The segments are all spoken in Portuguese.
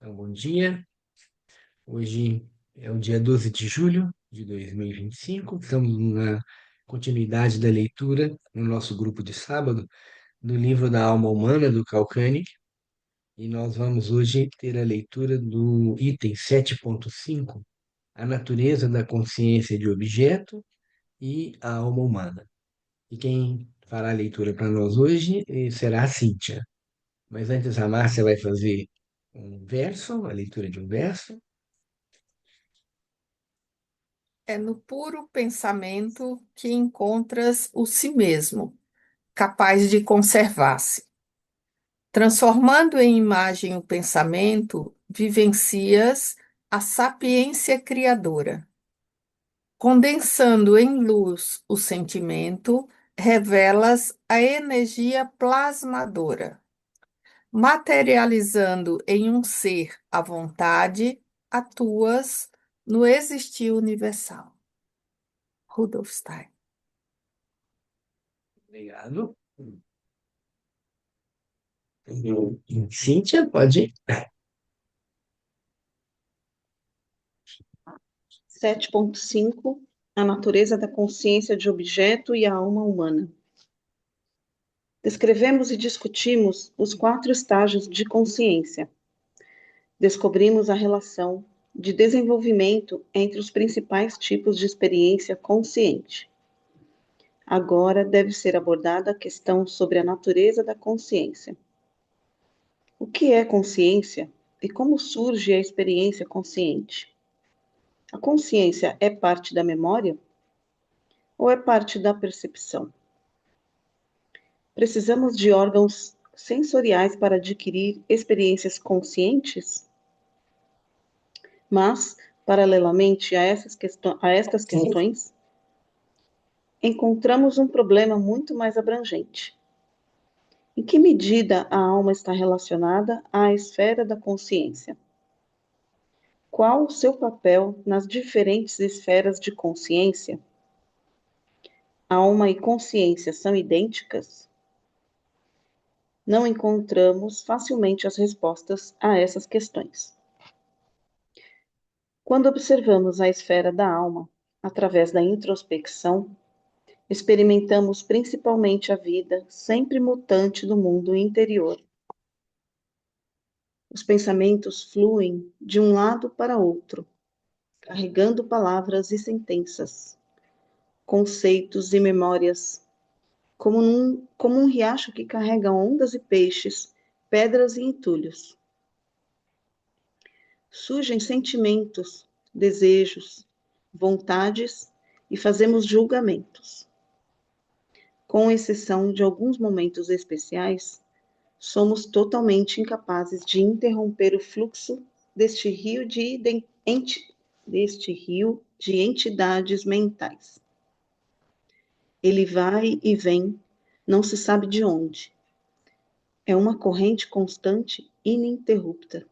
Então, bom dia. Hoje é o dia 12 de julho de 2025. Estamos na continuidade da leitura no nosso grupo de sábado do livro da Alma Humana, do Calcani. E nós vamos hoje ter a leitura do item 7.5, a natureza da consciência de objeto e a alma humana. E quem fará a leitura para nós hoje será a Cíntia. Mas antes a Márcia vai fazer um verso, a leitura de um verso. É no puro pensamento que encontras o si mesmo, capaz de conservar-se. Transformando em imagem o pensamento, vivencias a sapiência criadora. Condensando em luz o sentimento, revelas a energia plasmadora. Materializando em um ser a vontade, atuas no existir universal. Rudolf Steiner. Obrigado. Cíntia, pode ir. 7.5 A natureza da consciência de objeto e a alma humana. Descrevemos e discutimos os 4 estágios de consciência. Descobrimos a relação de desenvolvimento entre os principais tipos de experiência consciente. Agora deve ser abordada a questão sobre a natureza da consciência. O que é consciência e como surge a experiência consciente? A consciência é parte da memória ou é parte da percepção? Precisamos de órgãos sensoriais para adquirir experiências conscientes? Mas, paralelamente a estas questões, encontramos um problema muito mais abrangente. Em que medida a alma está relacionada à esfera da consciência? Qual o seu papel nas diferentes esferas de consciência? Alma e consciência são idênticas? Não encontramos facilmente as respostas a essas questões. Quando observamos a esfera da alma, através da introspecção, experimentamos principalmente a vida sempre mutante do mundo interior. Os pensamentos fluem de um lado para outro, carregando palavras e sentenças, conceitos e memórias, como um riacho que carrega ondas e peixes, pedras e entulhos. Surgem sentimentos, desejos, vontades e fazemos julgamentos. Com exceção de alguns momentos especiais, somos totalmente incapazes de interromper o fluxo deste rio de entidades mentais. Ele vai e vem, não se sabe de onde. É uma corrente constante, ininterrupta.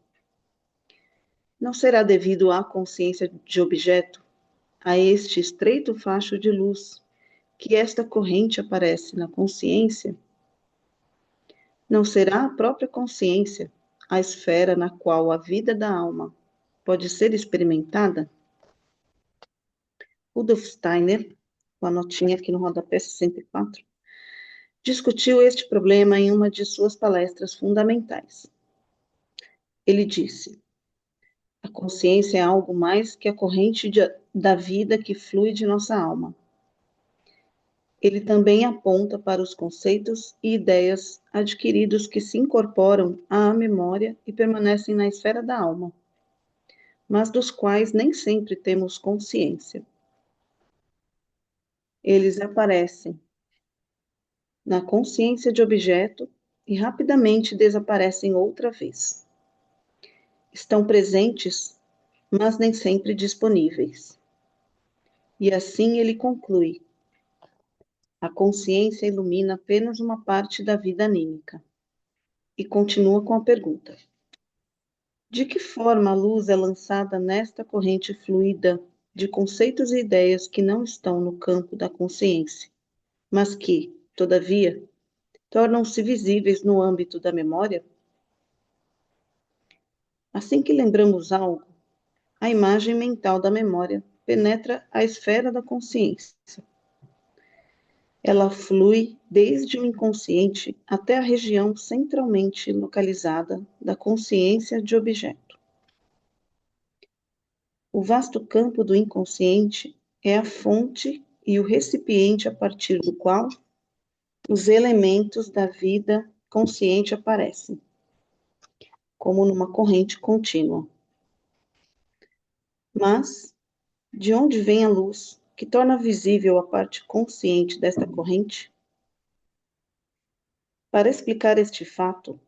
Não será devido à consciência de objeto, a este estreito facho de luz, que esta corrente aparece na consciência? Não será a própria consciência a esfera na qual a vida da alma pode ser experimentada? Rudolf Steiner, com a notinha aqui no rodapé 64, discutiu este problema em uma de suas palestras fundamentais. Ele disse: a consciência é algo mais que a corrente da vida que flui de nossa alma. Ele também aponta para os conceitos e ideias adquiridos que se incorporam à memória e permanecem na esfera da alma, mas dos quais nem sempre temos consciência. Eles aparecem na consciência de objeto e rapidamente desaparecem outra vez. Estão presentes, mas nem sempre disponíveis. E assim ele conclui: a consciência ilumina apenas uma parte da vida anímica. E continua com a pergunta: de que forma a luz é lançada nesta corrente fluida de conceitos e ideias que não estão no campo da consciência, mas que, todavia, tornam-se visíveis no âmbito da memória? Assim que lembramos algo, a imagem mental da memória penetra a esfera da consciência. Ela flui desde o inconsciente até a região centralmente localizada da consciência de objeto. O vasto campo do inconsciente é a fonte e o recipiente a partir do qual os elementos da vida consciente aparecem, como numa corrente contínua. Mas, de onde vem a luz que torna visível a parte consciente desta corrente? Para explicar este fato,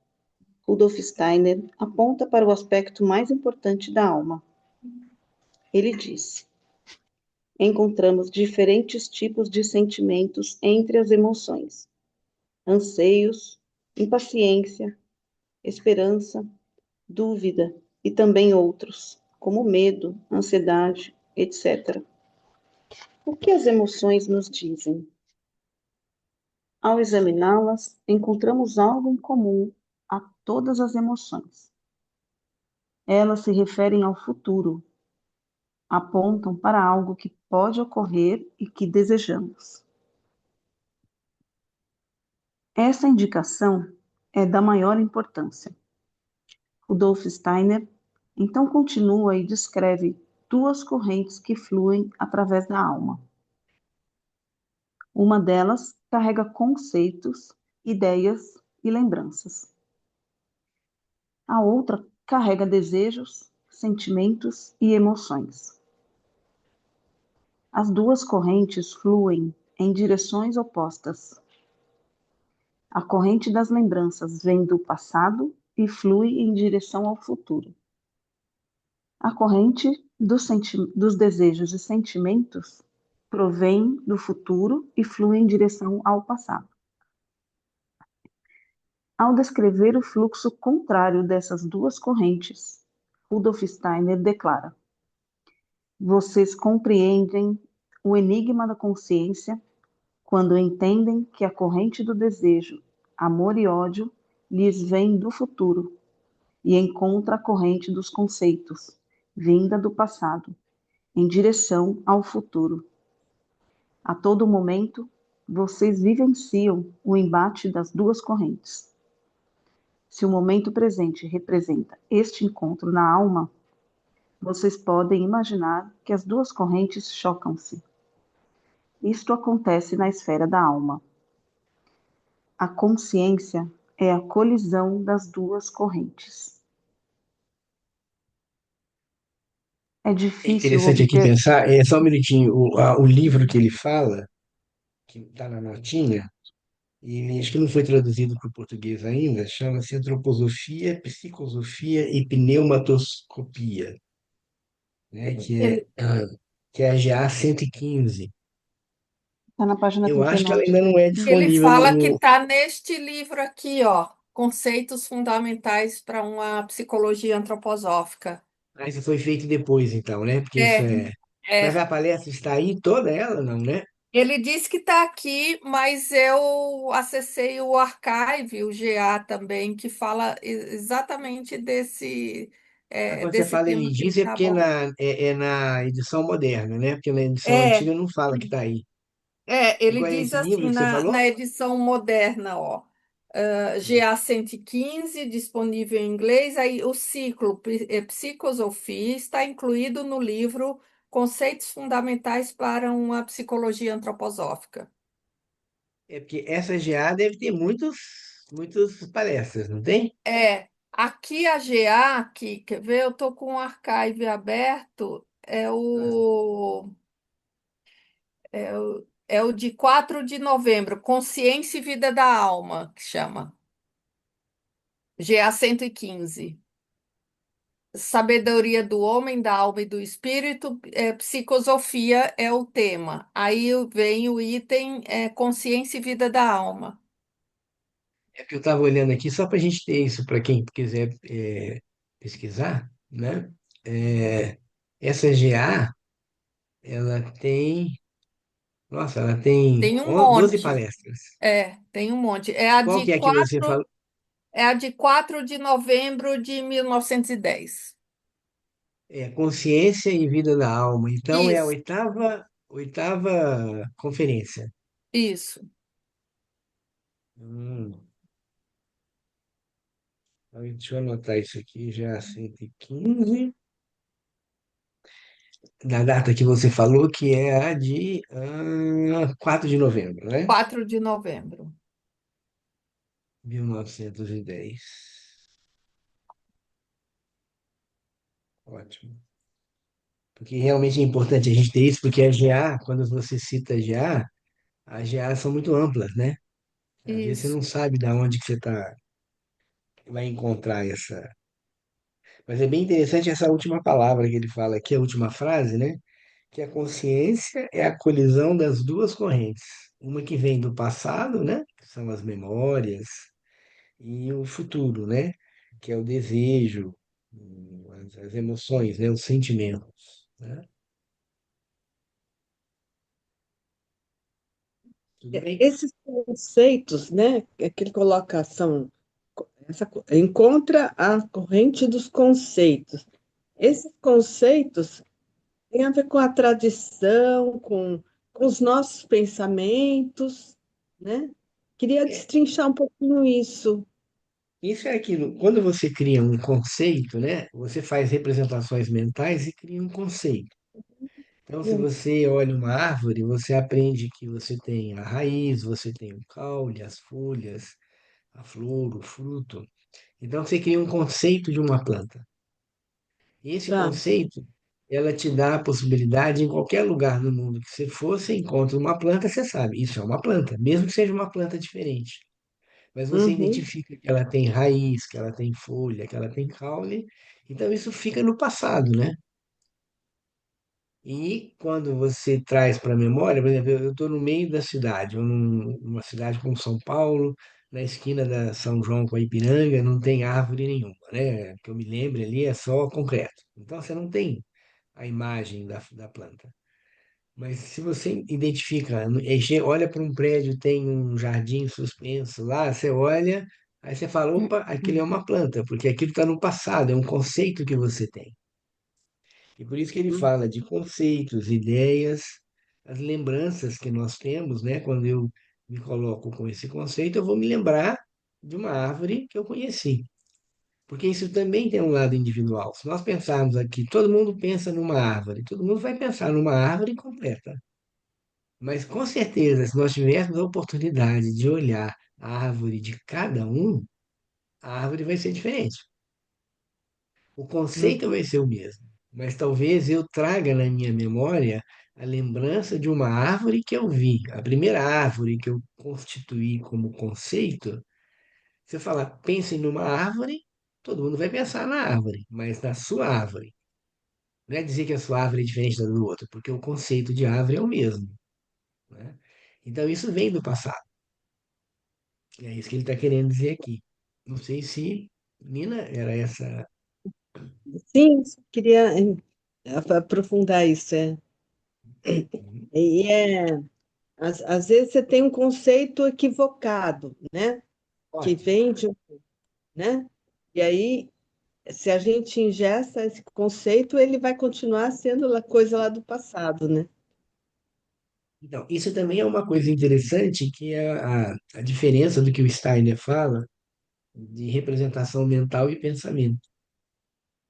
Rudolf Steiner aponta para o aspecto mais importante da alma. Ele diz: encontramos diferentes tipos de sentimentos entre as emoções, anseios, impaciência, esperança, dúvida e também outros, como medo, ansiedade, etc. O que as emoções nos dizem? Ao examiná-las, encontramos algo em comum a todas as emoções. Elas se referem ao futuro, apontam para algo que pode ocorrer e que desejamos. Essa indicação é da maior importância. Rudolf Steiner então continua e descreve duas correntes que fluem através da alma. Uma delas carrega conceitos, ideias e lembranças. A outra carrega desejos, sentimentos e emoções. As duas correntes fluem em direções opostas. A corrente das lembranças vem do passado e flui em direção ao futuro. A corrente dos desejos e sentimentos provém do futuro e flui em direção ao passado. Ao descrever o fluxo contrário dessas duas correntes, Rudolf Steiner declara: vocês compreendem o enigma da consciência quando entendem que a corrente do desejo, amor e ódio lhes vem do futuro e encontra a corrente dos conceitos, vinda do passado, em direção ao futuro. A todo momento, vocês vivenciam o embate das duas correntes. Se o momento presente representa este encontro na alma, vocês podem imaginar que as duas correntes chocam-se. Isto acontece na esfera da alma. A consciência é a colisão das duas correntes. É É difícil interessante aqui obter. pensar, só um minutinho, o livro que ele fala, que está na notinha, acho que não foi traduzido para o português ainda, chama-se Antroposofia, Psicosofia e Pneumatoscopia, né, Ele que é a GA 115. Está na página Eu acho que ela 39. ainda não é Ele disponível fala que está neste livro aqui, ó, Conceitos Fundamentais para uma Psicologia Antroposófica. Ah, isso foi feito depois, então, né? Porque isso É, é. Mas é. a palestra está aí, toda ela, não, né? Ele disse que está aqui, mas eu acessei o Archive, o GA também, que fala exatamente Ah, quando você desse fala tema ele que ele diz, é está porque abordando. é na edição moderna, né? Porque na edição É, antiga não fala que está aí. E ele qual é diz esse livro assim que você falou? na edição moderna, ó, GA 115, disponível em inglês, aí o ciclo Psicosofia está incluído no livro Conceitos Fundamentais para uma Psicologia Antroposófica. É porque essa GA deve ter muitas palestras, não tem? Aqui a GA, aqui, quer ver? Eu estou com o archive aberto, Ah, é o de 4 de novembro, Consciência e Vida da Alma, que chama, GA 115. Sabedoria do homem, da alma e do espírito, psicosofia é o tema. Aí vem o item consciência e vida da alma. é porque eu estava olhando aqui só para a gente ter isso, para quem quiser pesquisar, né? É, essa GA, ela tem. Nossa, ela tem Tem um 12 monte, palestras. tem um monte. É a Qual de que é a que você falou? É a de 4 de novembro de 1910. É Consciência e Vida da Alma. Então é a Isso, oitava conferência. isso. Hum, então, deixa eu anotar isso aqui, já 115. Da data que você falou, que é a de 4 de novembro, né? 4 de novembro. 1910. Ótimo. Porque realmente é importante a gente ter isso, porque a GA, quando você cita a GA, as GA são muito amplas, né? Às vezes você Isso. não sabe da onde que você vai encontrar essa. Mas é bem interessante essa última palavra que ele fala aqui, a última frase, né? Que a consciência é a colisão das duas correntes. Uma que vem do passado, né? Que são as memórias, e o futuro, né? Que é o desejo, as emoções, né? Os sentimentos, né? Tudo bem? Esses conceitos, né, que ele coloca são encontra a corrente dos conceitos. Esses conceitos têm a ver com a tradição, com os nossos pensamentos, né? Queria É, destrinchar um pouquinho isso. isso é aquilo. Quando você cria um conceito, né? Você faz representações mentais e cria um conceito. Então, se você olha uma árvore, você aprende que você tem a raiz, você tem o caule, as folhas, a flor, o fruto. Então, você cria um conceito de uma planta. E esse Tá. conceito, ela te dá a possibilidade, em qualquer lugar no mundo que você for, você encontra uma planta, você sabe, isso é uma planta, mesmo que seja uma planta diferente. Mas você Uhum, identifica que ela tem raiz, que ela tem folha, que ela tem caule. Então, isso fica no passado, né? E quando você traz para a memória, por exemplo, eu estou no meio da cidade, ou numa cidade como São Paulo, na esquina da São João com a Ipiranga, não tem árvore nenhuma, né? Que eu me lembre ali é só concreto. Então você não tem a imagem da planta. Mas se você identifica, olha para um prédio, tem um jardim suspenso lá, você olha, aí você fala, opa, aquilo é uma planta, porque aquilo está no passado, é um conceito que você tem. E por isso que ele uhum, fala de conceitos, ideias, as lembranças que nós temos, né? Quando eu me coloco com esse conceito, eu vou me lembrar de uma árvore que eu conheci. Porque isso também tem um lado individual. Se nós pensarmos aqui, todo mundo pensa numa árvore, todo mundo vai pensar numa árvore completa. Mas com certeza, se nós tivermos a oportunidade de olhar a árvore de cada um, a árvore vai ser diferente. O conceito uhum, vai ser o mesmo, mas talvez eu traga na minha memória a lembrança de uma árvore que eu vi, a primeira árvore que eu constituí como conceito. Se eu falar, pensem numa árvore, todo mundo vai pensar na árvore, mas na sua árvore. Não é dizer que a sua árvore é diferente da do outro, porque o conceito de árvore é o mesmo, né? Então isso vem do passado. É isso que ele está querendo dizer aqui. Não sei se, Nina, era essa. sim, queria aprofundar isso. Uhum. E às vezes você tem um conceito equivocado, né? Que Ótimo. vem de, né? E aí, se a gente ingessa esse conceito, ele vai continuar sendo coisa lá do passado, né? Então, isso também é uma coisa interessante, que é a diferença do que o Steiner fala de representação mental e pensamento.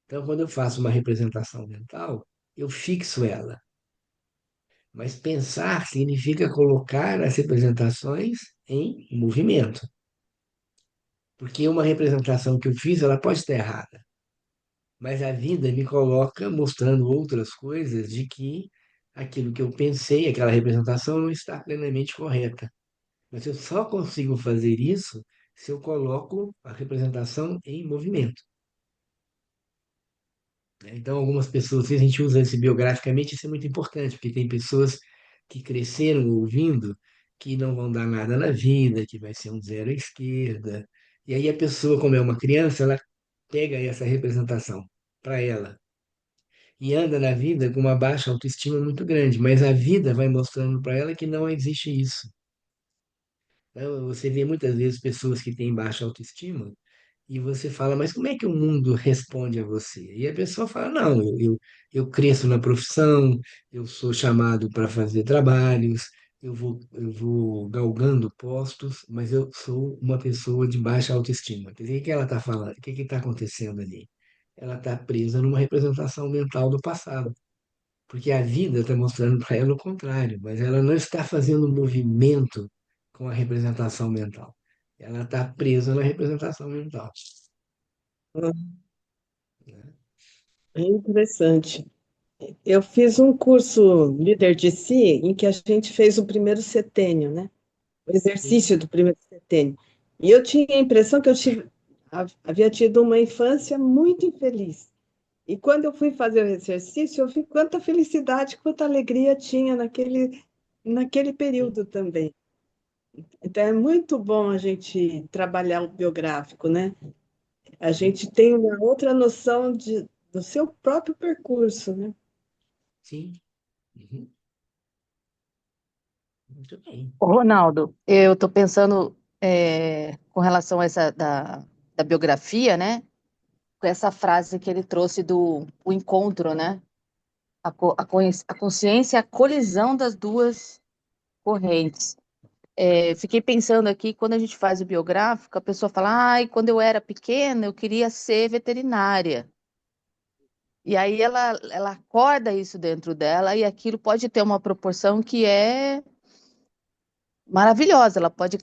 Então, quando eu faço uma representação mental, eu fixo ela. Mas pensar significa colocar as representações em movimento. Porque uma representação que eu fiz, ela pode estar errada. Mas a vida me coloca mostrando outras coisas de que aquilo que eu pensei, aquela representação, não está plenamente correta. Mas eu só consigo fazer isso se eu coloco a representação em movimento, né? Então, algumas pessoas, se a gente usa esse biograficamente, isso é muito importante, porque tem pessoas que cresceram ouvindo que não vão dar nada na vida, que vai ser um zero à esquerda. E aí a pessoa, como é uma criança, ela pega essa representação para ela e anda na vida com uma baixa autoestima muito grande, mas a vida vai mostrando para ela que não existe isso. Então, você vê muitas vezes pessoas que têm baixa autoestima e você fala, mas como é que o mundo responde a você? E a pessoa fala, não, eu cresço na profissão, eu sou chamado para fazer trabalhos, eu vou galgando postos, mas eu sou uma pessoa de baixa autoestima. Quer dizer, o que ela está falando? O que está acontecendo ali? Ela está presa numa representação mental do passado. Porque a vida está mostrando para ela o contrário, mas ela não está fazendo movimento com a representação mental. Ela está presa na representação mental. Né? É interessante. Eu fiz um curso Líder de Si, em que a gente fez o primeiro setênio, né? O Sim, exercício do primeiro setênio. E eu tinha a impressão que havia tido uma infância muito infeliz. E quando eu fui fazer o exercício, eu vi quanta felicidade, quanta alegria tinha naquele sim, período também. Então é muito bom a gente trabalhar o biográfico, né? A sim, gente tem uma outra noção do seu próprio percurso, né? sim. Uhum. Muito bem. Ô, Ronaldo, eu estou pensando com relação a essa da biografia, né? Com essa frase que ele trouxe do o encontro, né? A consciência, a colisão das duas correntes. Fiquei pensando aqui, quando a gente faz o biográfico, a pessoa fala, ai, quando eu era pequena, eu queria ser veterinária. E aí ela acorda isso dentro dela e aquilo pode ter uma proporção que é maravilhosa, ela pode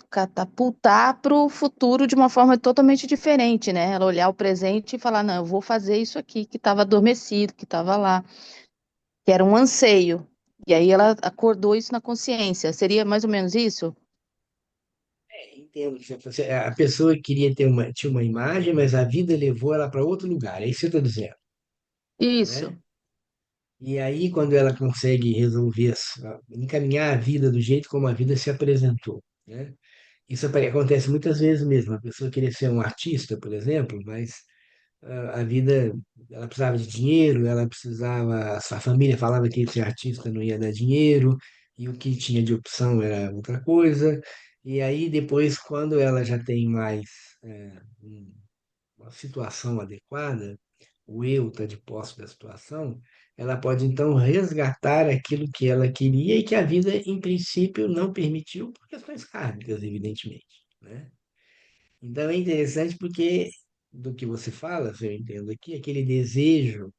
catapultar para o futuro de uma forma totalmente diferente, né? Ela olhar o presente e falar, não, eu vou fazer isso aqui que estava adormecido, que estava lá, que era um anseio. E aí ela acordou isso na consciência. Seria mais ou menos isso? Entendo. A pessoa queria tinha uma imagem, mas a vida levou ela para outro lugar. É isso que eu estou dizendo, Isso. né? E aí, quando ela consegue resolver, encaminhar a vida do jeito como a vida se apresentou, né? Isso acontece muitas vezes mesmo. A pessoa queria ser um artista, por exemplo, mas a vida, ela precisava de dinheiro, ela precisava, a sua família falava que ser artista não ia dar dinheiro, e o que tinha de opção era outra coisa. E aí, depois, quando ela já tem mais uma situação adequada, o eu está de posse da situação, ela pode então resgatar aquilo que ela queria e que a vida, em princípio, não permitiu, por questões kármicas, evidentemente, né? Então é interessante porque do que você fala, se eu entendo aqui, aquele desejo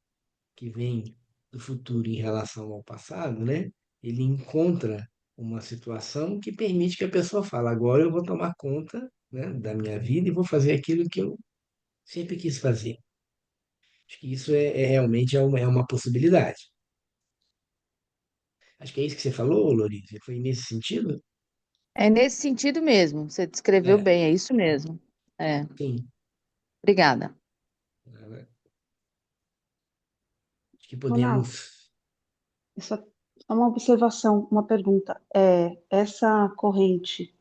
que vem do futuro em relação ao passado, né? Ele encontra uma situação que permite que a pessoa fale, agora eu vou tomar conta, né, da minha vida e vou fazer aquilo que eu sempre quis fazer. Acho que isso realmente é uma possibilidade. Acho que é isso que você falou, Lourise. Foi nesse sentido? É nesse sentido mesmo. Você descreveu É, bem, é isso mesmo. É, sim. obrigada. Acho que Ronaldo, podemos. essa é uma observação, uma pergunta. Essa corrente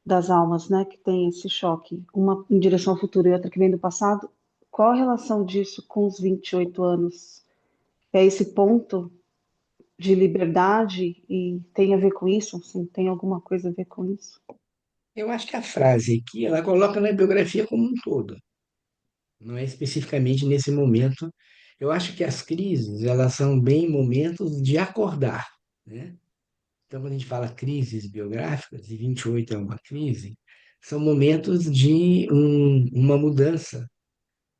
das almas, né, que tem esse choque, uma em direção ao futuro e outra que vem do passado, qual a relação disso com os 28 anos? É esse ponto de liberdade e tem a ver com isso? Assim, tem alguma coisa a ver com isso? Eu acho que a frase aqui, ela coloca na biografia como um todo, não é especificamente nesse momento. Eu acho que as crises, elas são bem momentos de acordar, né? Então, quando a gente fala crises biográficas, e 28 é uma crise, são momentos de uma mudança.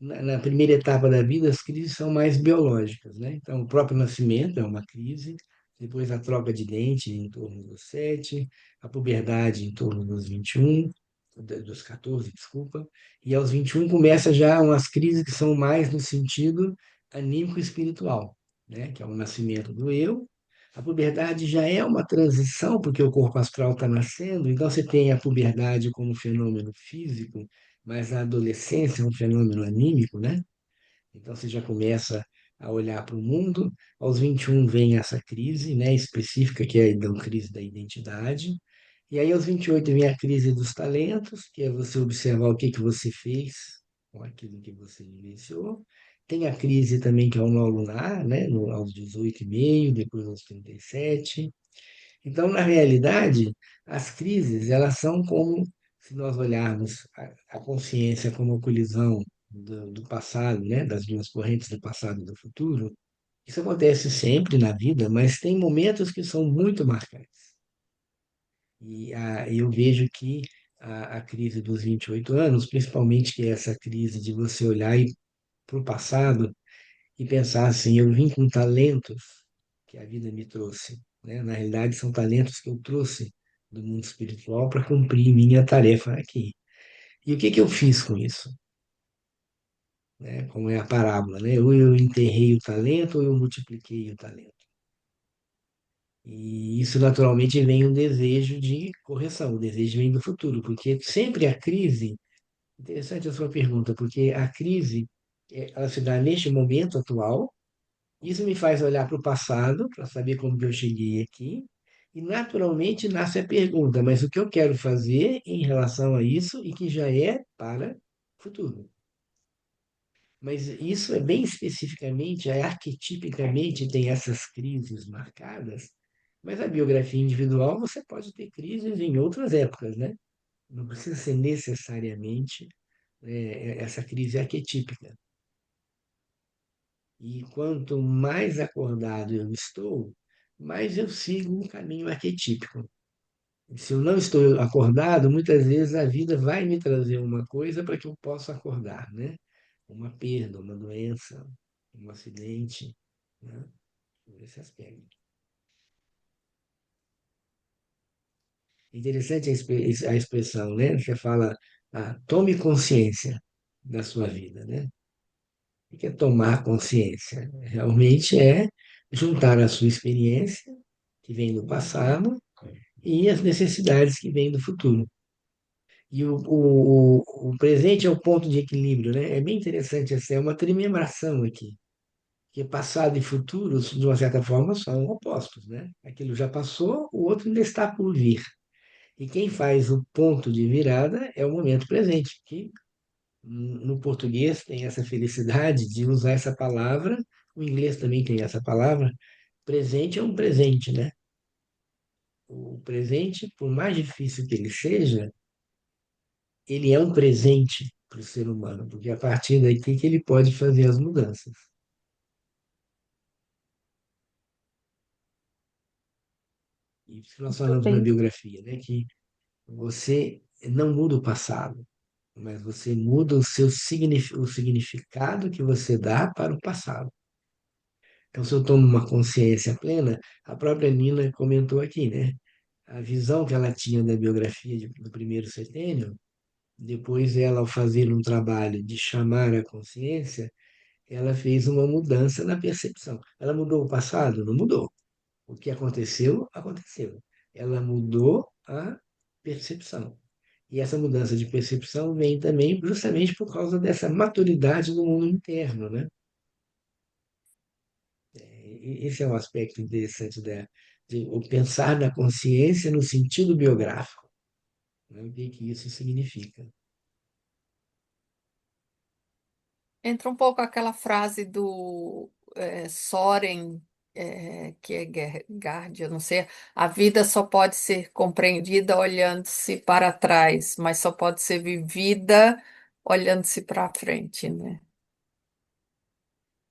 Na primeira etapa da vida, as crises são mais biológicas, né? Então, o próprio nascimento é uma crise, depois a troca de dente em torno dos 7, a puberdade em torno dos 21, dos 14, desculpa, e aos 21 começa já umas crises que são mais no sentido anímico e espiritual, né? Que é o nascimento do eu. A puberdade já é uma transição, porque o corpo astral está nascendo, então você tem a puberdade como fenômeno físico, mas a adolescência é um fenômeno anímico, né? Então você já começa a olhar para o mundo. Aos 21 vem essa crise, né, específica, que é a crise da identidade. E aí aos 28 vem a crise dos talentos, que é você observar o que que você fez com aquilo que você vivenciou. Tem a crise também que é o nó lunar, né, aos 18,5, depois aos 37. Então, na realidade, as crises, elas são como se nós olharmos a consciência como a colisão do passado, né, das duas correntes do passado e do futuro, isso acontece sempre na vida, mas tem momentos que são muito marcantes. Eu vejo que a crise dos 28 anos, principalmente que é essa crise de você olhar para o passado e pensar assim, eu vim com talentos que a vida me trouxe, né? Na realidade, são talentos que eu trouxe do mundo espiritual para cumprir minha tarefa aqui. E o que que eu fiz com isso? Né? Como é a parábola, né? Ou eu enterrei o talento ou eu multipliquei o talento. E isso naturalmente vem um desejo de correção, o desejo vem do futuro, porque sempre a crise, interessante a sua pergunta, porque a crise, ela se dá neste momento atual. Isso me faz olhar para o passado, para saber como que eu cheguei aqui, e naturalmente nasce a pergunta, mas o que eu quero fazer em relação a isso e que já é para o futuro? Mas isso é bem especificamente, arquetipicamente tem essas crises marcadas, mas a biografia individual você pode ter crises em outras épocas, né? Não precisa ser necessariamente essa crise arquetípica. E quanto mais acordado eu estou, mais eu sigo um caminho arquetípico. Se eu não estou acordado, muitas vezes a vida vai me trazer uma coisa para que eu possa acordar, né? Uma perda, uma doença, um acidente, né? Esse aspecto. Interessante a expressão, né? Você fala, tome consciência da sua vida, né? O que é tomar consciência? Realmente é juntar a sua experiência, que vem do passado, e as necessidades que vêm do futuro. E o presente é o ponto de equilíbrio, né? É bem interessante, essa é uma trimebração aqui, que passado e futuro, de uma certa forma, são opostos, né? Aquilo já passou, o outro ainda está por vir. E quem faz o ponto de virada é o momento presente, que no português tem essa felicidade de usar essa palavra, o inglês também tem essa palavra, presente é um presente, né? O presente, por mais difícil que ele seja, ele é um presente para o ser humano, porque é a partir daqui que ele pode fazer as mudanças. E isso que nós Muito falamos na bem. biografia, né? Que você não muda o passado, mas você muda o significado que você dá para o passado. Então, se eu tomo uma consciência plena, a própria Nina comentou aqui, né? A visão que ela tinha da biografia do primeiro setênio, depois ela, ao fazer um trabalho de chamar a consciência, ela fez uma mudança na percepção. Ela mudou o passado? Não mudou. O que aconteceu, aconteceu. Ela mudou a percepção. E essa mudança de percepção vem também justamente por causa dessa maturidade do mundo interno, né? Esse é um aspecto interessante de o pensar na consciência no sentido biográfico, né? O que que isso significa? Entra um pouco aquela frase do Soren, Kierkegaard, eu não sei, a vida só pode ser compreendida olhando-se para trás, mas só pode ser vivida olhando-se para frente, né?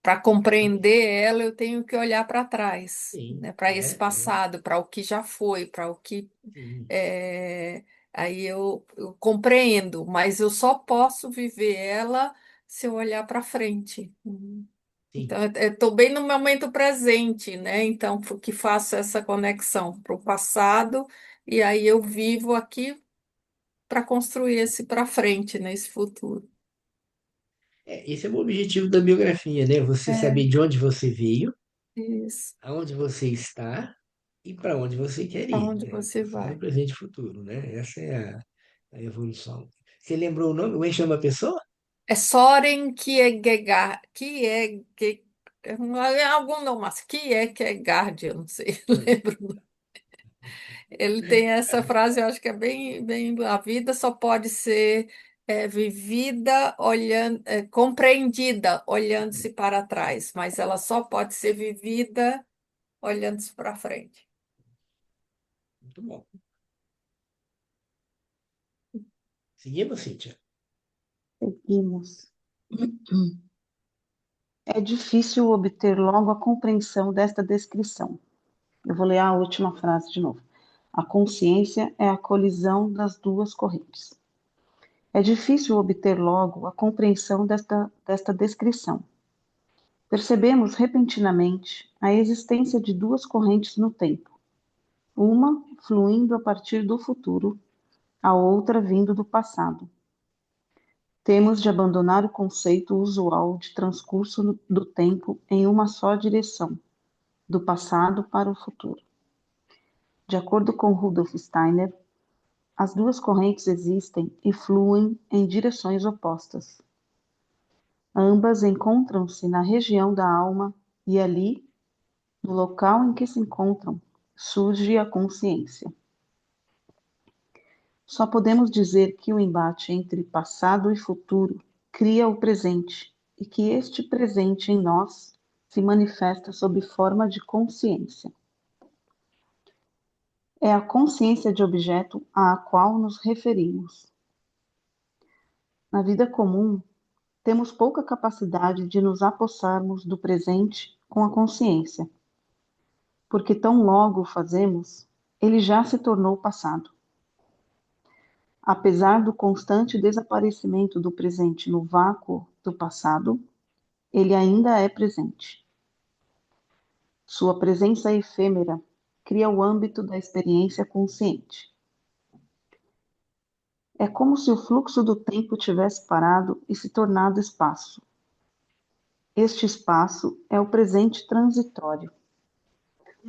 Para compreender ela, eu tenho que olhar para trás, Sim, né? Para esse é, passado, para o que já foi, para o que sim, é, aí eu compreendo, mas eu só posso viver ela se eu olhar para frente. sim. Então, eu estou bem no momento presente, né? Então, que faço essa conexão para o passado, e aí eu vivo aqui para construir esse para frente, nesse futuro. Esse é o objetivo da biografia, né? Você É, saber de onde você veio, isso. aonde você está e para onde você quer ir, Aonde né? você Passado, vai? presente e futuro, né? Essa é a evolução. Você lembrou o nome? Como é que chama a pessoa? É Soren Kierkegaard, é algum nome, mas Kierkegaard, eu não sei, Hum. lembro. Ele tem essa frase, eu acho que é bem, a vida só pode ser vivida olhando, compreendida olhando-se para trás, mas ela só pode ser vivida olhando-se para frente. Muito bom. Seguimos, Cíntia? Seguimos. É difícil obter logo a compreensão desta descrição. Eu vou ler a última frase de novo. A consciência é a colisão das duas correntes. É difícil obter logo a compreensão desta descrição. Percebemos repentinamente a existência de duas correntes no tempo, uma fluindo a partir do futuro, a outra vindo do passado. Temos de abandonar o conceito usual de transcurso do tempo em uma só direção, do passado para o futuro. De acordo com Rudolf Steiner, as duas correntes existem e fluem em direções opostas. Ambas encontram-se na região da alma e ali, no local em que se encontram, surge a consciência. Só podemos dizer que o embate entre passado e futuro cria o presente e que este presente em nós se manifesta sob forma de consciência. É a consciência de objeto à qual nos referimos. Na vida comum, temos pouca capacidade de nos apossarmos do presente com a consciência, porque tão logo o fazemos, ele já se tornou passado. Apesar do constante desaparecimento do presente no vácuo do passado, ele ainda é presente. Sua presença efêmera cria o âmbito da experiência consciente. É como se o fluxo do tempo tivesse parado e se tornado espaço. Este espaço é o presente transitório,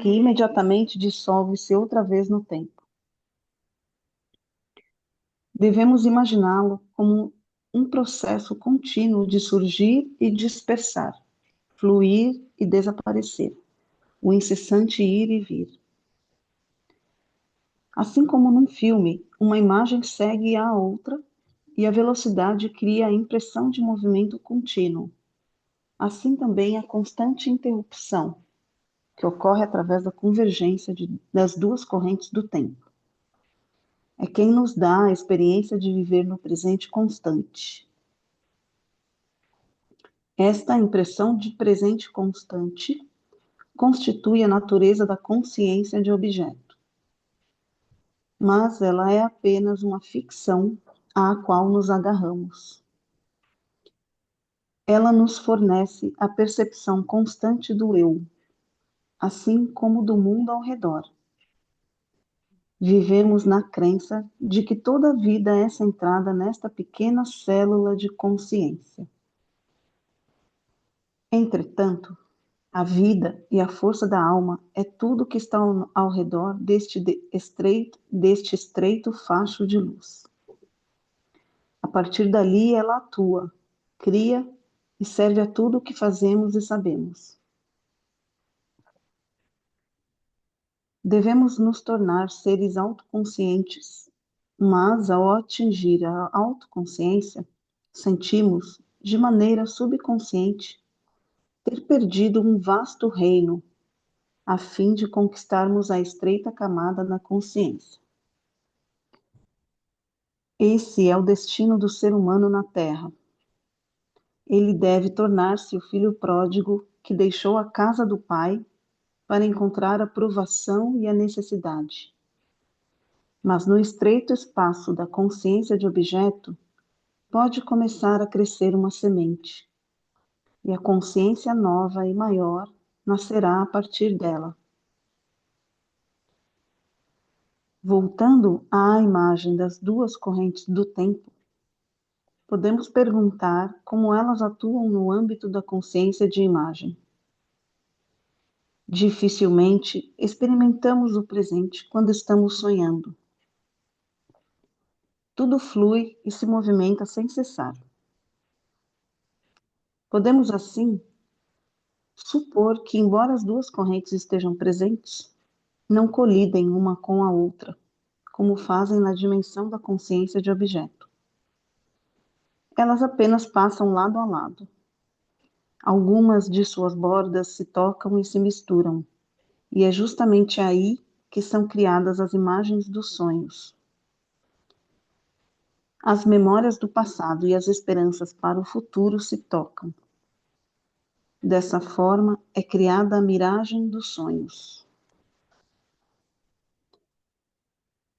que imediatamente dissolve-se outra vez no tempo. Devemos imaginá-lo como um processo contínuo de surgir e dispersar, fluir e desaparecer, o incessante ir e vir. Assim como num filme, uma imagem segue a outra e a velocidade cria a impressão de movimento contínuo. Assim também a constante interrupção, que ocorre através da convergência das duas correntes do tempo. É quem nos dá a experiência de viver no presente constante. Esta impressão de presente constante constitui a natureza da consciência de objeto. Mas ela é apenas uma ficção à qual nos agarramos. Ela nos fornece a percepção constante do eu, assim como do mundo ao redor. Vivemos na crença de que toda a vida é centrada nesta pequena célula de consciência. Entretanto, a vida e a força da alma é tudo que está ao redor deste estreito facho de luz. A partir dali ela atua, cria e serve a tudo o que fazemos e sabemos. Devemos nos tornar seres autoconscientes, mas ao atingir a autoconsciência, sentimos, de maneira subconsciente, ter perdido um vasto reino, a fim de conquistarmos a estreita camada da consciência. Esse é o destino do ser humano na Terra. Ele deve tornar-se o filho pródigo que deixou a casa do pai para encontrar a provação e a necessidade. Mas no estreito espaço da consciência de objeto, pode começar a crescer uma semente, e a consciência nova e maior nascerá a partir dela. Voltando à imagem das duas correntes do tempo, podemos perguntar como elas atuam no âmbito da consciência de imagem. Dificilmente experimentamos o presente quando estamos sonhando. Tudo flui e se movimenta sem cessar. Podemos, assim, supor que, embora as duas correntes estejam presentes, não colidem uma com a outra, como fazem na dimensão da consciência de objeto. Elas apenas passam lado a lado. Algumas de suas bordas se tocam e se misturam, e é justamente aí que são criadas as imagens dos sonhos. As memórias do passado e as esperanças para o futuro se tocam. Dessa forma, é criada a miragem dos sonhos.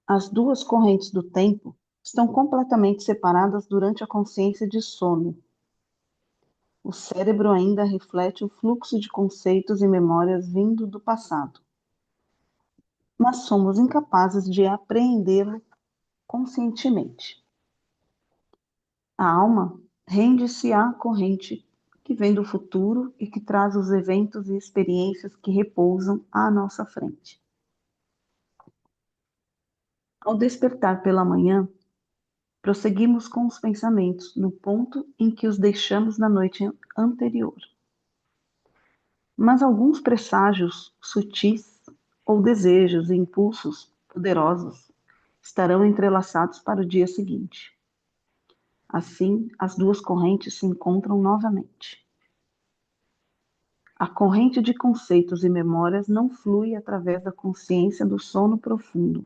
As duas correntes do tempo estão completamente separadas durante a consciência de sono. O cérebro ainda reflete o fluxo de conceitos e memórias vindo do passado, mas somos incapazes de apreendê-lo conscientemente. A alma rende-se à corrente que vem do futuro e que traz os eventos e experiências que repousam à nossa frente. Ao despertar pela manhã, prosseguimos com os pensamentos no ponto em que os deixamos na noite anterior. Mas alguns presságios sutis ou desejos e impulsos poderosos estarão entrelaçados para o dia seguinte. Assim, as duas correntes se encontram novamente. A corrente de conceitos e memórias não flui através da consciência do sono profundo.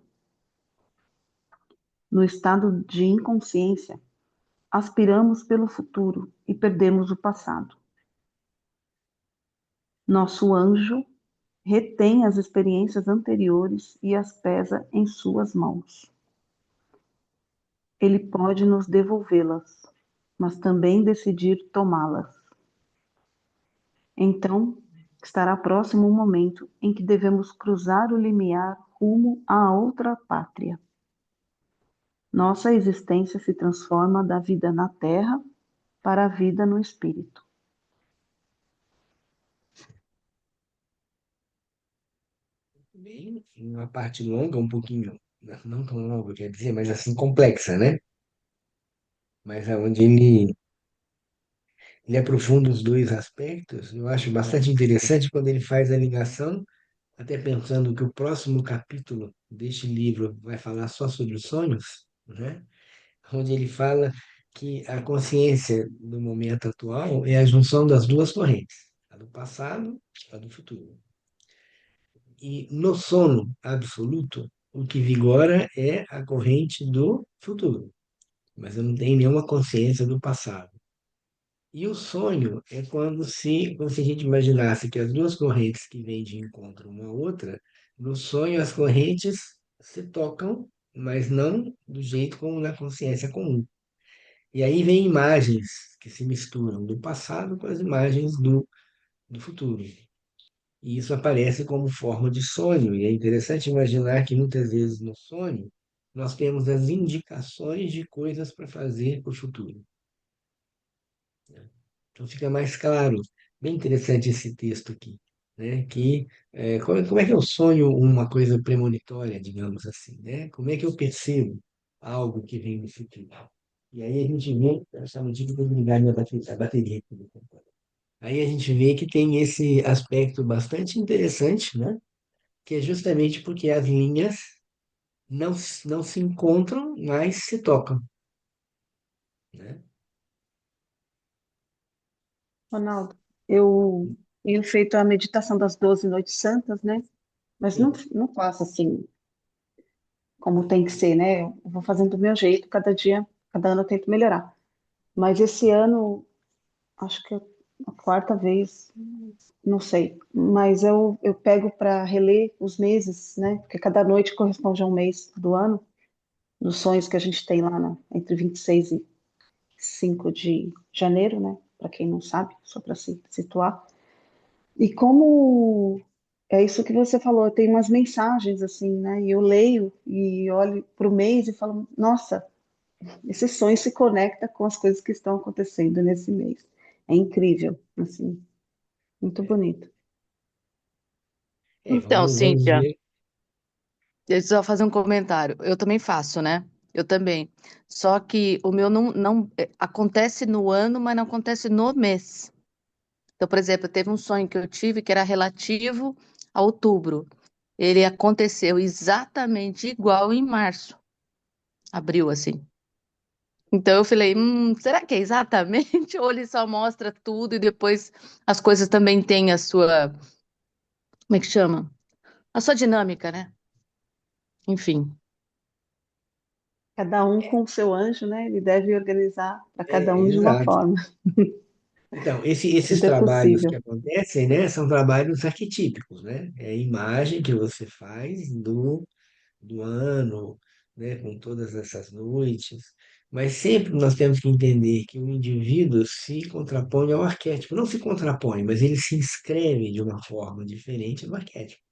No estado de inconsciência, aspiramos pelo futuro e perdemos o passado. Nosso anjo retém as experiências anteriores e as pesa em suas mãos. Ele pode nos devolvê-las, mas também decidir tomá-las. Então, estará próximo o momento em que devemos cruzar o limiar rumo a outra pátria. Nossa existência se transforma da vida na terra para a vida no espírito. Bem, uma parte longa, um pouquinho, não tão longa, quer dizer, mas assim complexa, né? Mas é onde ele aprofunda os dois aspectos. Eu acho bastante interessante quando ele faz a ligação, até pensando que o próximo capítulo deste livro vai falar só sobre os sonhos, né? Onde ele fala que a consciência do momento atual é a junção das duas correntes, a do passado e a do futuro. E no sono absoluto, o que vigora é a corrente do futuro, mas eu não tenho nenhuma consciência do passado. E o sonho é como se a gente imaginasse que as duas correntes que vêm de encontro uma à outra, no sonho as correntes se tocam, mas não do jeito como na consciência comum. E aí vem imagens que se misturam do passado com as imagens do futuro. E isso aparece como forma de sonho. E é interessante imaginar que muitas vezes no sonho nós temos as indicações de coisas para fazer para o futuro. Então fica mais claro. Bem interessante esse texto aqui, né? Como é que eu sonho uma coisa premonitória, digamos assim, né? Como é que eu percebo algo que vem do futuro? E aí a gente vê, essa notícia tem que ligar a bateria aqui do computador. Aí a gente vê que tem esse aspecto bastante interessante, né? Que é justamente porque as linhas não, não se encontram, mas se tocam, né? Ronaldo, eu tenho feito a meditação das 12 noites santas, né? Mas não, Sim. não faço assim como tem que ser, né? Eu vou fazendo do meu jeito, cada dia, cada ano eu tento melhorar. Mas esse ano, acho que é a quarta vez, não sei. Mas eu pego para reler os meses, né? Porque cada noite corresponde a um mês do ano, dos sonhos que a gente tem lá entre 26 e 5 de janeiro, né? Para quem não sabe, só para se situar. E como é isso que você falou, tem umas mensagens assim, né? E eu leio e olho para o mês e falo, nossa, esse sonho se conecta com as coisas que estão acontecendo nesse mês. É incrível, assim, muito bonito. Então, Vamos Cíntia, ver. deixa eu só fazer um comentário. Eu também faço, né? Eu também. Só que o meu acontece no ano, mas não acontece no mês. Então, por exemplo, teve um sonho que eu tive que era relativo a outubro. Ele aconteceu exatamente igual em março, abril, assim. Então eu falei, será que é exatamente? Ou ele só mostra tudo e depois as coisas também têm a sua, como é que chama? A sua dinâmica, né? Enfim. Cada um com o seu anjo, né? Ele deve organizar para cada um de uma Exato. forma. Então, esses Tudo é trabalhos que possível. acontecem, né, são trabalhos arquetípicos, né? É a imagem que você faz do ano, né, com todas essas noites. Mas sempre nós temos que entender que o indivíduo se contrapõe ao arquétipo. Não se contrapõe, mas ele se inscreve de uma forma diferente no arquétipo.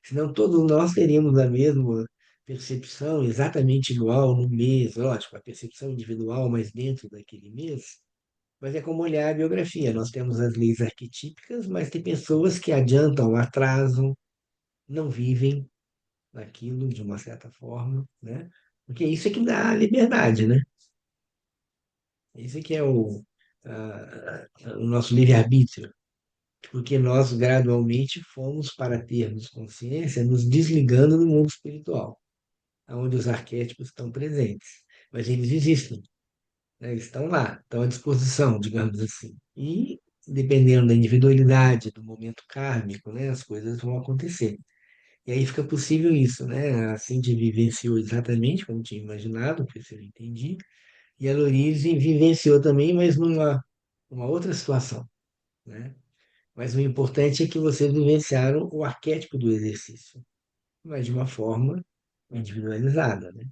Senão todos nós teríamos a mesma percepção exatamente igual no mês, lógico, a percepção individual, mas dentro daquele mês. Mas é como olhar a biografia. Nós temos as leis arquetípicas, mas tem pessoas que adiantam, atrasam, não vivem naquilo de uma certa forma, né? Porque isso é que dá a liberdade, né? Isso é que é o nosso livre-arbítrio. Porque nós gradualmente fomos para termos consciência, nos desligando do mundo espiritual, onde os arquétipos estão presentes. Mas eles existem, né? Eles estão lá, estão à disposição, digamos assim. E, dependendo da individualidade, do momento kármico, né, as coisas vão acontecer. E aí fica possível isso, né? A Cintia vivenciou exatamente como tinha imaginado, foi isso que eu entendi. E a Lorise vivenciou também, mas numa outra situação, né? Mas o importante é que vocês vivenciaram o arquétipo do exercício, mas de uma forma individualizada, né?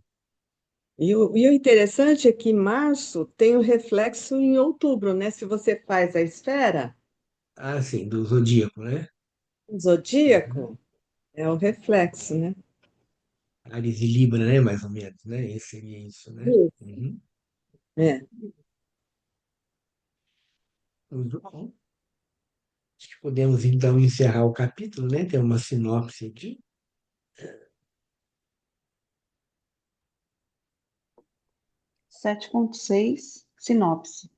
E o interessante é que março tem o reflexo em outubro, né? Se você faz a esfera, Ah, sim, do zodíaco, né? o Uhum. zodíaco é o reflexo, né? Áries e Libra, né? Mais ou menos, né? Esse seria isso, né? Isso. Uhum. É. Muito bom. Acho que podemos então encerrar o capítulo, né? Tem uma sinopse aqui. 7.6 Sinopse.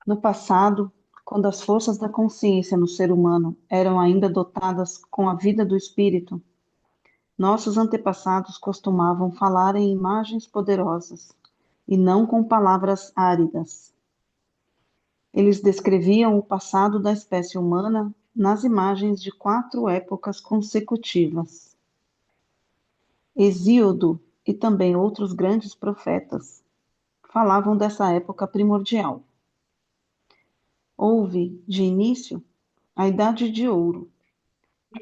No passado, quando as forças da consciência no ser humano eram ainda dotadas com a vida do espírito, nossos antepassados costumavam falar em imagens poderosas e não com palavras áridas. Eles descreviam o passado da espécie humana nas imagens de 4 épocas consecutivas. Hesíodo e também outros grandes profetas falavam dessa época primordial. Houve, de início, a Idade de Ouro,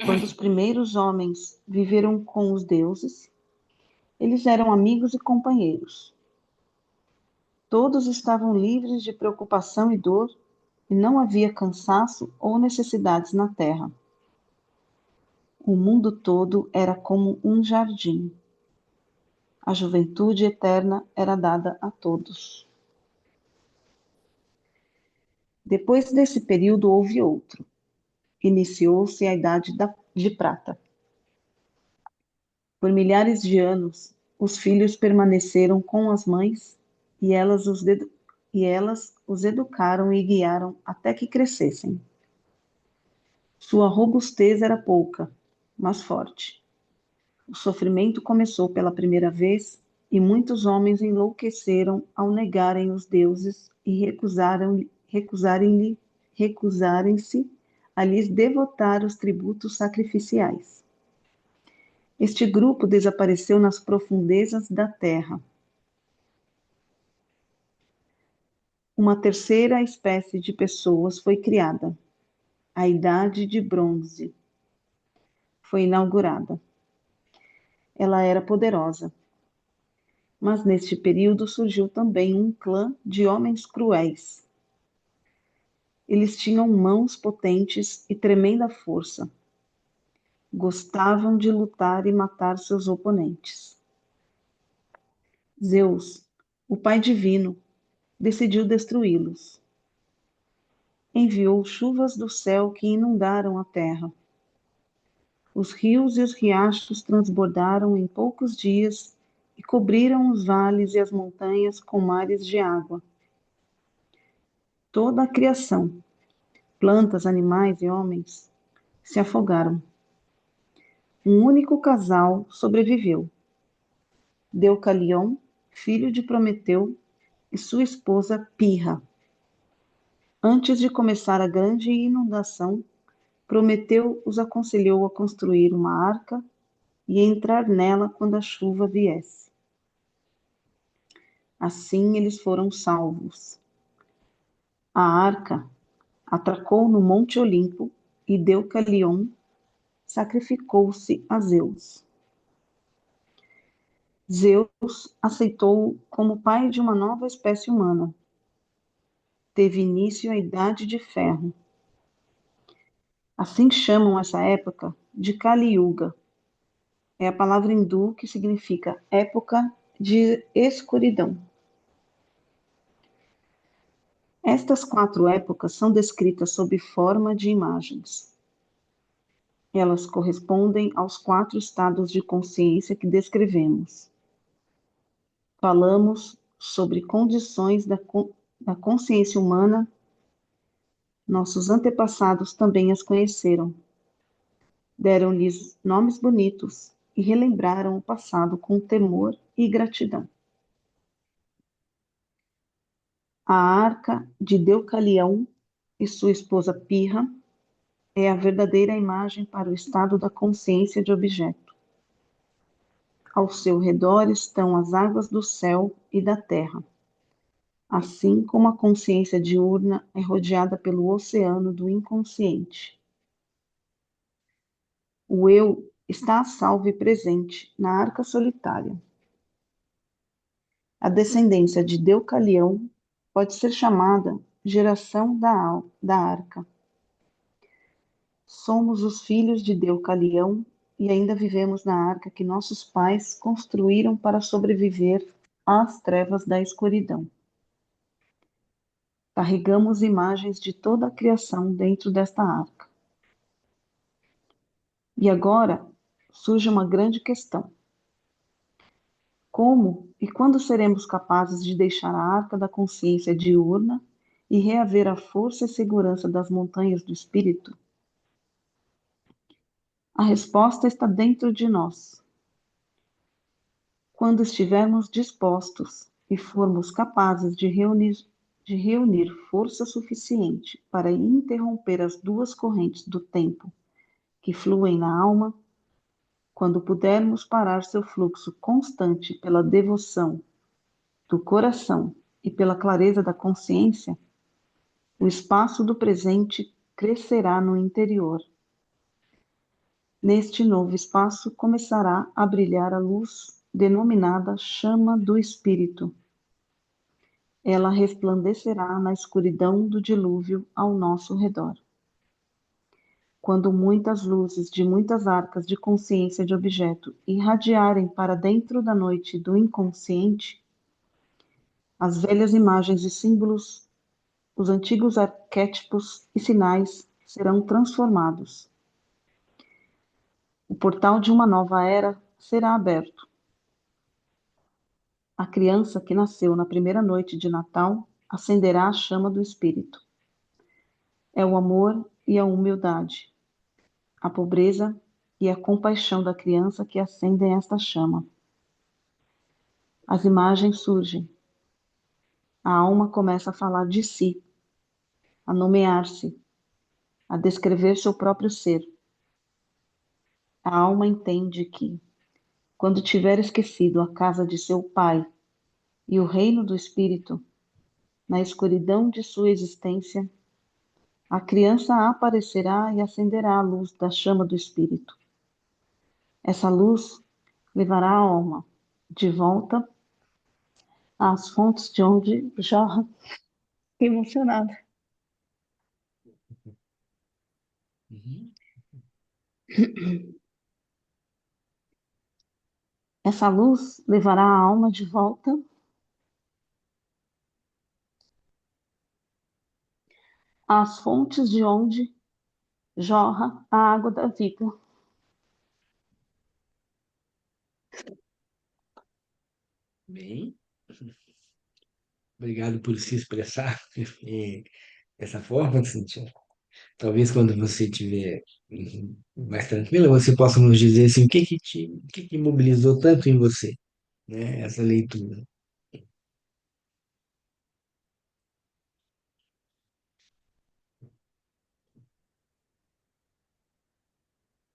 quando os primeiros homens viveram com os deuses. Eles eram amigos e companheiros. Todos estavam livres de preocupação e dor, e não havia cansaço ou necessidades na terra. O mundo todo era como um jardim. A juventude eterna era dada a todos. Depois desse período houve outro. Iniciou-se a Idade de Prata. Por milhares de anos, os filhos permaneceram com as mães e elas os educaram e guiaram até que crescessem. Sua robustez era pouca, mas forte. O sofrimento começou pela primeira vez e muitos homens enlouqueceram ao negarem os deuses e recusarem-se a lhes devotar os tributos sacrificiais. Este grupo desapareceu nas profundezas da terra. Uma terceira espécie de pessoas foi criada, a Idade de Bronze. Foi inaugurada. Ela era poderosa, mas neste período surgiu também um clã de homens cruéis. Eles tinham mãos potentes e tremenda força. Gostavam de lutar e matar seus oponentes. Zeus, o Pai Divino, decidiu destruí-los. Enviou chuvas do céu que inundaram a terra. Os rios e os riachos transbordaram em poucos dias e cobriram os vales e as montanhas com mares de água. Toda a criação, plantas, animais e homens, se afogaram. Um único casal sobreviveu. Deucalion, filho de Prometeu, e sua esposa Pirra. Antes de começar a grande inundação, Prometeu os aconselhou a construir uma arca e entrar nela quando a chuva viesse. Assim eles foram salvos. A arca atracou no Monte Olimpo e Deucalion sacrificou-se a Zeus. Zeus aceitou-o como pai de uma nova espécie humana. Teve início a Idade de Ferro. Assim chamam essa época de Kali Yuga. É a palavra hindu que significa época de escuridão. Estas 4 épocas são descritas sob forma de imagens. Elas correspondem aos 4 estados de consciência que descrevemos. Falamos sobre condições da consciência humana. Nossos antepassados também as conheceram. Deram-lhes nomes bonitos e relembraram o passado com temor e gratidão. A arca de Deucalião e sua esposa Pirra é a verdadeira imagem para o estado da consciência de objeto. Ao seu redor estão as águas do céu e da terra, assim como a consciência diurna é rodeada pelo oceano do inconsciente. O eu está a salvo e presente na arca solitária. A descendência de Deucalião pode ser chamada geração da arca. Somos os filhos de Deucalião e ainda vivemos na arca que nossos pais construíram para sobreviver às trevas da escuridão. Carregamos imagens de toda a criação dentro desta arca. E agora surge uma grande questão. Como e quando seremos capazes de deixar a arca da consciência diurna e reaver a força e segurança das montanhas do espírito? A resposta está dentro de nós. Quando estivermos dispostos e formos capazes de reunir força suficiente para interromper as 2 correntes do tempo que fluem na alma, quando pudermos parar seu fluxo constante pela devoção do coração e pela clareza da consciência, o espaço do presente crescerá no interior. Neste novo espaço começará a brilhar a luz denominada chama do Espírito. Ela resplandecerá na escuridão do dilúvio ao nosso redor. Quando muitas luzes de muitas arcas de consciência de objeto irradiarem para dentro da noite do inconsciente, as velhas imagens e símbolos, os antigos arquétipos e sinais serão transformados. O portal de uma nova era será aberto. A criança que nasceu na primeira noite de Natal acenderá a chama do Espírito. É o amor e a humildade, a pobreza e a compaixão da criança que acendem esta chama. As imagens surgem. A alma começa a falar de si, a nomear-se, a descrever seu próprio ser. A alma entende que, quando tiver esquecido a casa de seu pai e o reino do Espírito, na escuridão de sua existência, a criança aparecerá e acenderá a luz da chama do Espírito. Essa luz levará a alma de volta às fontes de onde jorra. Fiquei emocionada. Uhum. Essa luz levará a alma de volta às fontes de onde jorra a água da vida. Bem, obrigado por se expressar dessa forma, Cintia. Talvez quando você estiver mais tranquila, você possa nos dizer assim, o que que mobilizou tanto em você, né, essa leitura.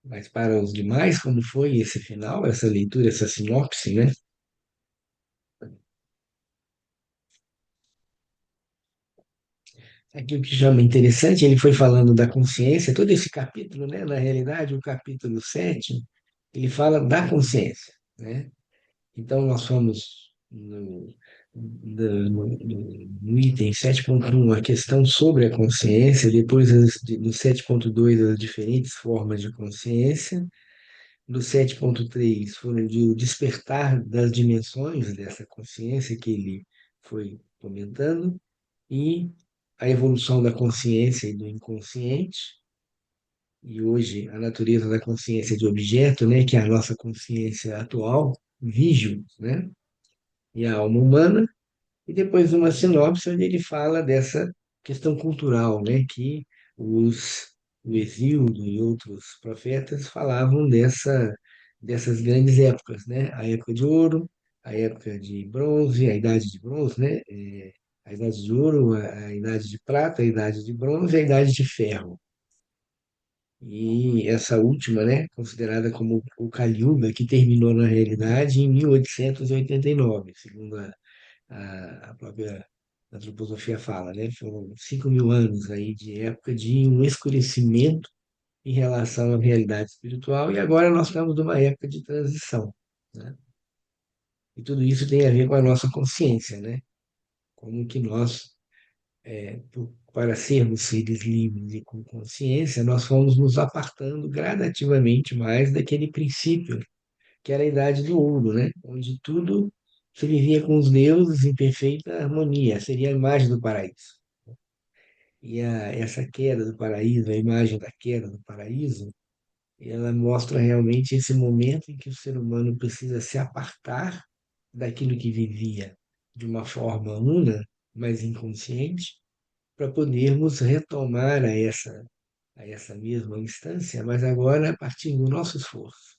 Mas para os demais, como foi esse final, essa leitura, essa sinopse, né? aqui o que chama interessante, ele foi falando da consciência, todo esse capítulo, né? Na realidade, o capítulo 7 ele fala da consciência, né? Então, nós fomos no item 7.1, a questão sobre a consciência, depois no 7.2, as diferentes formas de consciência, no 7.3 foram de o despertar das dimensões dessa consciência que ele foi comentando, e a evolução da consciência e do inconsciente, e hoje a natureza da consciência de objeto, né, que é a nossa consciência atual, vígil, né, e a alma humana, e depois uma sinopse onde ele fala dessa questão cultural, né, que os, o Exíodo e outros profetas falavam dessas grandes épocas, né, a época de ouro, a época de bronze, a idade de bronze, né, a idade de ouro, a idade de prata, a idade de bronze e a idade de ferro. E essa última, né, considerada como o Kali Yuga, que terminou na realidade em 1889, segundo a própria antroposofia fala, né? Foram 5.000 anos aí de época de um escurecimento em relação à realidade espiritual, e agora nós estamos numa época de transição, né? E tudo isso tem a ver com a nossa consciência, né? Como que nós, para sermos seres livres e com consciência, nós fomos nos apartando gradativamente mais daquele princípio que era a Idade do Ouro, né? Onde tudo se vivia com os deuses em perfeita harmonia, seria a imagem do paraíso. E essa queda do paraíso, a imagem da queda do paraíso, ela mostra realmente esse momento em que o ser humano precisa se apartar daquilo que vivia de uma forma una, mas inconsciente, para podermos retomar a essa mesma instância, mas agora a partir do nosso esforço,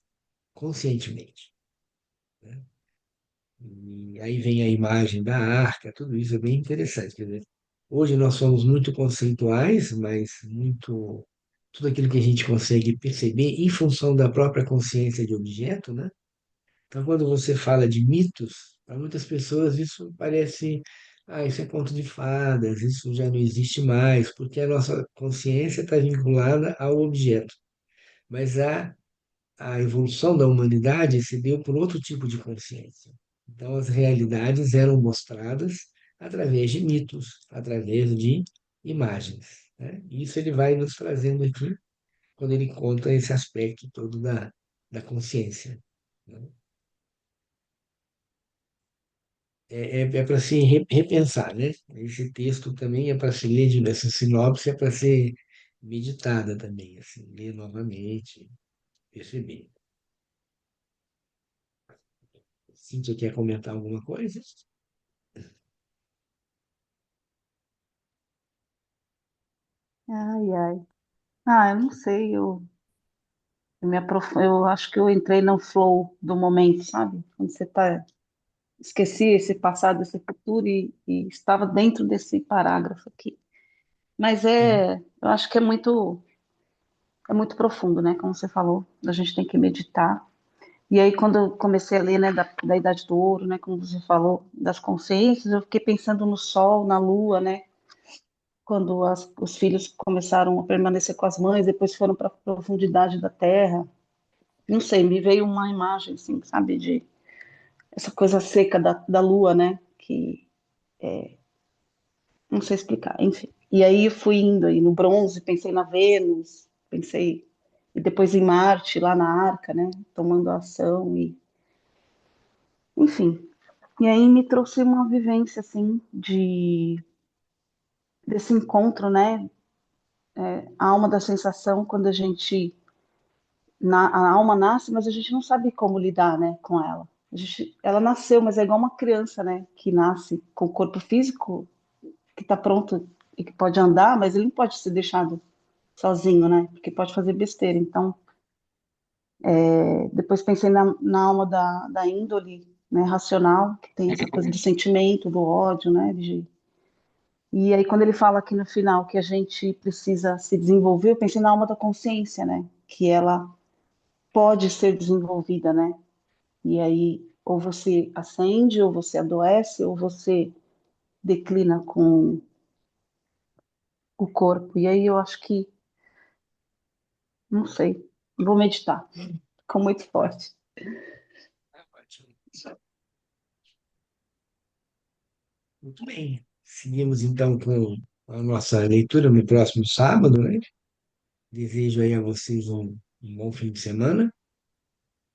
conscientemente, né? E aí vem a imagem da arca, tudo isso é bem interessante. Quer dizer, hoje nós somos muito conceituais, mas muito tudo aquilo que a gente consegue perceber em função da própria consciência de objeto, né? Então, quando você fala de mitos, para muitas pessoas isso parece, isso é conto de fadas, isso já não existe mais, porque a nossa consciência está vinculada ao objeto. Mas a evolução da humanidade se deu por outro tipo de consciência. Então, as realidades eram mostradas através de mitos, através de imagens, né? Isso ele vai nos trazendo aqui quando ele conta esse aspecto todo da consciência, né? É para se repensar, né? Esse texto também é para se ler, essa sinopse é para ser meditada também, assim, ler novamente, perceber. Cíntia quer comentar alguma coisa? Ai, ai. Ah, eu não sei, eu acho que eu entrei no flow do momento, sabe? Quando você tá, esqueci esse passado, esse futuro e estava dentro desse parágrafo aqui. Mas Sim. eu acho que é muito profundo, né? Como você falou, a gente tem que meditar. E aí, quando eu comecei a ler, né, da Idade do Ouro, né, como você falou, das consciências, eu fiquei pensando no Sol, na Lua, né? Quando os filhos começaram a permanecer com as mães, depois foram para a profundidade da Terra. Não sei, me veio uma imagem, assim, sabe, de essa coisa seca da Lua, né? Que não sei explicar, enfim. E aí eu fui indo aí no bronze, pensei na Vênus, pensei e depois em Marte, lá na Arca, né? Tomando ação e, enfim. E aí me trouxe uma vivência assim de desse encontro, né? A alma da sensação quando a alma nasce, mas a gente não sabe como lidar, né, com ela. Ela nasceu, mas é igual uma criança, né, que nasce com o corpo físico que está pronto e que pode andar, mas ele não pode ser deixado sozinho, né? Porque pode fazer besteira. Então, depois pensei na alma da índole, né, racional, que tem essa coisa do sentimento, do ódio, né? E aí, quando ele fala aqui no final que a gente precisa se desenvolver, eu pensei na alma da consciência, né? Que ela pode ser desenvolvida, né? E aí, ou você acende, ou você adoece, ou você declina o corpo. E aí eu acho que, não sei, vou meditar. Ficou muito forte. Ótimo. Muito bem. Seguimos então com a nossa leitura no próximo sábado, né? Desejo aí a vocês um bom fim de semana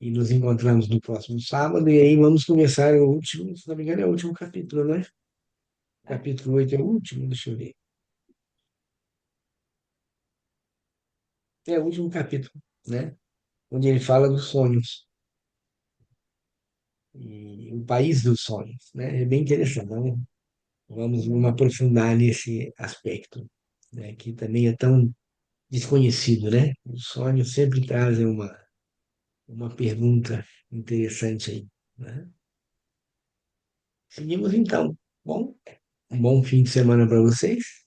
e nos encontramos no próximo sábado. E aí vamos começar o último, se não me engano, é o último capítulo, né? Capítulo 8 é o último, deixa eu ver. É o último capítulo, né? Onde ele fala dos sonhos e o país dos sonhos, né? É bem interessante, né? Vamos aprofundar nesse aspecto, né? Que também é tão desconhecido, né? Os sonhos sempre trazem uma pergunta interessante aí, né? Seguimos então. Bom, um bom fim de semana para vocês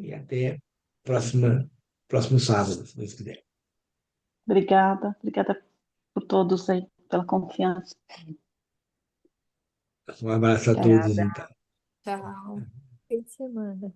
e até próximo sábado, se Deus quiser. Obrigada por todos aí, pela confiança. Um abraço a todos, Obrigada. então. Tchau. Fim de semana.